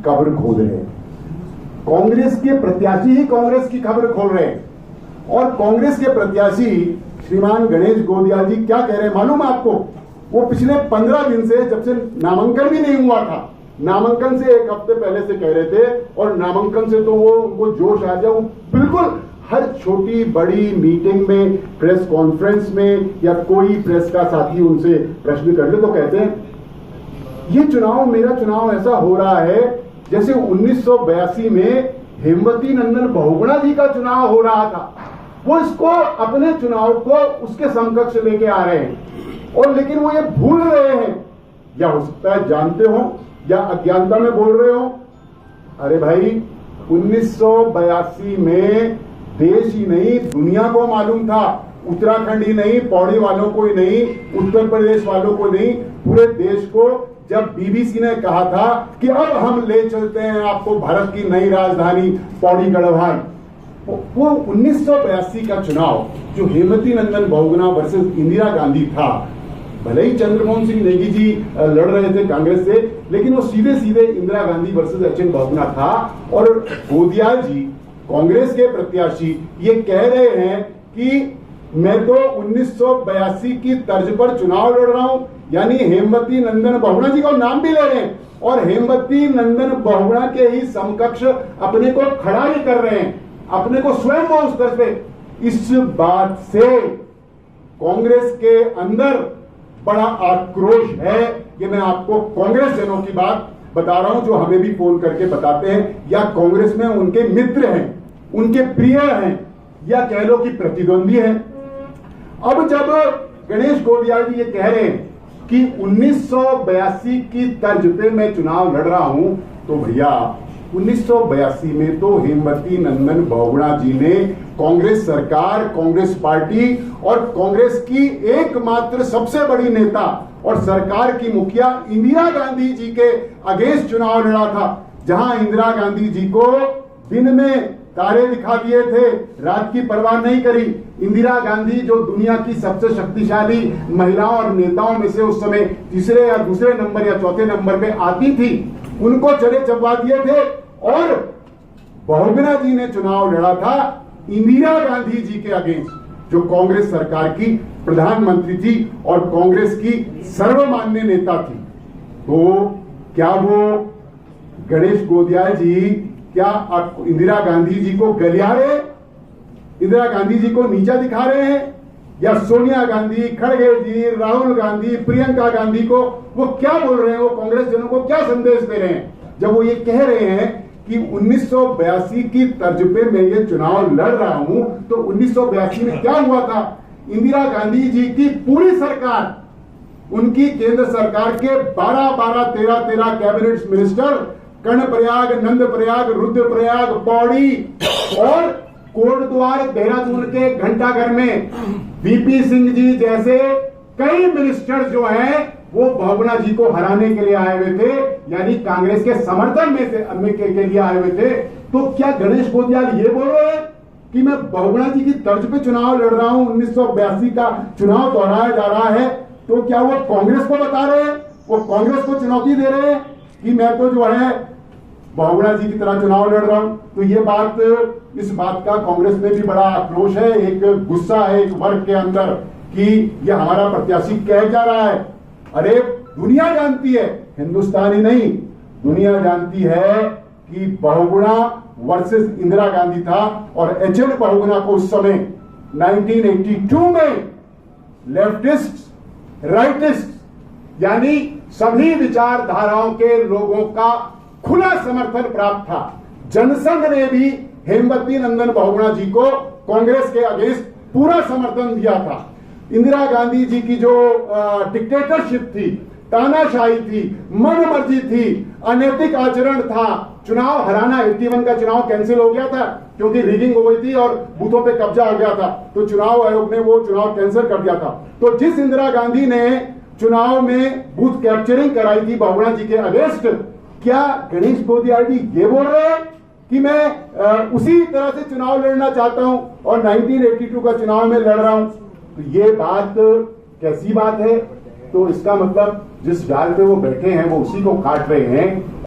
कब्र खोद रहे हैं। कांग्रेस के प्रत्याशी ही कांग्रेस की खबर खोल रहे हैं। और कांग्रेस के प्रत्याशी श्रीमान गणेश गोदियाल जी क्या कह रहे हैं मालूम है आपको? वो पिछले 15 दिन से, जब से नामांकन भी नहीं हुआ था, नामांकन से एक हफ्ते पहले से कह रहे थे, और नामांकन से तो वो उनको जोश आ गया। वो बिल्कुल हर छोटी बड़ी मीटिंग में, प्रेस कॉन्फ्रेंस में, या कोई प्रेस का साथी उनसे प्रश्न कर ले तो कहते हैं ये चुनाव, मेरा चुनाव ऐसा हो रहा है जैसे 1982 में हेमवती नंदन बहुगुणा जी का चुनाव हो रहा था। वो इसको, अपने चुनाव को उसके समकक्ष लेके आ रहे हैं। और लेकिन वो ये भूल रहे हैं, या हो सकता है जानते हो या अज्ञानता में बोल रहे हो। अरे भाई, 1982 में देश ही नहीं दुनिया को मालूम था, उत्तराखंड ही नहीं, पौड़ी वालों को ही नहीं, उत्तर प्रदेश वालों को नहीं, पूरे देश को, जब बीबीसी ने कहा था कि अब हम ले चलते हैं आपको भारत की नई राजधानी पौड़ी गढ़वाल, वो 1982 का चुनाव जो हेमवती नंदन बहुगुणा वर्सेस इंदिरा गांधी था, भले ही चंद्रमोहन सिंह नेगी जी लड़ रहे थे कांग्रेस से, लेकिन वो सीधे सीधे इंदिरा गांधी वर्सेस एच.एन. बहुगुणा था। और गोदियाल जी, कांग्रेस के प्रत्याशी, ये कह रहे हैं कि मैं तो 1982 की तर्ज पर चुनाव लड़ रहा हूं, यानी हेमवती नंदन बहुगुणा जी का नाम भी ले रहे हैं, और हेमवती नंदन बहुगुणा के ही समकक्ष अपने को खड़ा भी कर रहे हैं, अपने को स्वयं वो उस तरह पे। इस बात से कांग्रेस के अंदर बड़ा आक्रोश है। ये मैं आपको कांग्रेस जनों की बात बता रहा हूं, जो हमें भी फोन करके बताते हैं, या कांग्रेस में उनके मित्र हैं, उनके प्रिय हैं, या कह लो कि प्रतिद्वंदी हैं। अब जब गणेश गोदियाल जी ये कह रहे हैं कि 1982 की तर्ज पे मैं चुनाव लड़ रहा हूं, तो भैया 1982 में तो हेमवती नंदन बहुगुणा जी ने कांग्रेस सरकार, कांग्रेस पार्टी और कांग्रेस की एकमात्र सबसे बड़ी नेता और सरकार की मुखिया इंदिरा गांधी जी के अगेंस्ट चुनाव लड़ा था, जहां इंदिरा गांधी जी को दिन में तारे दिखा दिए थे, रात की परवाह नहीं करी। इंदिरा गांधी जो दुनिया की सबसे शक्तिशाली महिलाओं और नेताओं में से उस समय तीसरे या दूसरे नंबर या चौथे नंबर पे आती थी, उनको चले चबवा दिए थे। और बहुगुणा जी ने चुनाव लड़ा था इंदिरा गांधी जी के अगेंस्ट, जो कांग्रेस सरकार की प्रधानमंत्री थी और कांग्रेस की सर्वमान्य नेता थी। तो क्या वो गणेश गोदियाल जी क्या आप इंदिरा गांधी जी को गलिया रहे, इंदिरा गांधी जी को नीचा दिखा रहे हैं, या सोनिया गांधी, खड़गे जी, राहुल गांधी, प्रियंका गांधी को वो क्या बोल रहे हैं, वो कांग्रेस जनों को क्या संदेश दे रहे हैं, जब वो ये कह रहे हैं कि 1982 की तर्ज पे मैं ये चुनाव लड़ रहा हूं। तो 1982 में क्या हुआ था? इंदिरा गांधी जी की पूरी सरकार, उनकी केंद्र सरकार के 12 13 कैबिनेट मिनिस्टर कर्णप्रयाग, नंदप्रयाग, रुद्रप्रयाग, पौड़ी और कोटद्वार देहरादून के घंटाघर में वीपी सिंह जी जैसे कई मिनिस्टर जो हैं वो बहुगुणा जी को हराने के लिए आए हुए थे, यानी कांग्रेस के समर्थन में के लिए आए हुए थे। तो क्या गणेश गोदियाल ये बोल रहे हैं कि मैं बहुगुणा जी की तर्ज पे चुनाव लड़ रहा हूं, 1982 का चुनाव दोहराया जा रहा है? तो क्या वो कांग्रेस को बता रहे हैं, वो कांग्रेस को चुनौती दे रहे हैं कि मैं तो जो है बहुगुणा जी की तरह चुनाव लड़ रहा हूं? तो ये बात, इस बात का कांग्रेस में भी बड़ा आक्रोश है, एक गुस्सा है एक वर्ग के अंदर कि ये हमारा प्रत्याशी कह जा रहा है। अरे दुनिया जानती है, हिंदुस्तान ही नहीं, दुनिया जानती है कि बहुगुणा वर्सेस इंदिरा गांधी था, और एच.एन. बहुगुणा को उस समय 1982 में लेफ्टिस्ट, राइटिस्ट यानी सभी विचारधाराओं के लोगों का खुला समर्थन प्राप्त था। जनसंघ ने भी हेमवती नंदन बहुगुणा जी को कांग्रेस के अगेंस्ट पूरा समर्थन दिया था। इंदिरा गांधी जी की जो डिक्टेटरशिप थी, तानाशाही थी, मनमर्जी थी, अनैतिक आचरण था, चुनाव हराना, 81 का चुनाव कैंसिल हो गया था क्योंकि रिगिंग हो गई थी और बूथों पे कब्जा हो गया था, तो चुनाव आयोग ने वो चुनाव कैंसिल कर दिया था। तो जिस इंदिरा गांधी ने चुनाव में बूथ कैप्चरिंग कराई थी बहुगुणा जी के अगेंस्ट, क्या गणेश गोदियाल जी ये बोल रहे हैं कि मैं उसी तरह से चुनाव लड़ना चाहता हूं और 1982 का चुनाव में लड़ रहा हूं? तो ये बात कैसी बात है? तो इसका मतलब जिस डाल पे वो बैठे हैं वो उसी को काट रहे हैं।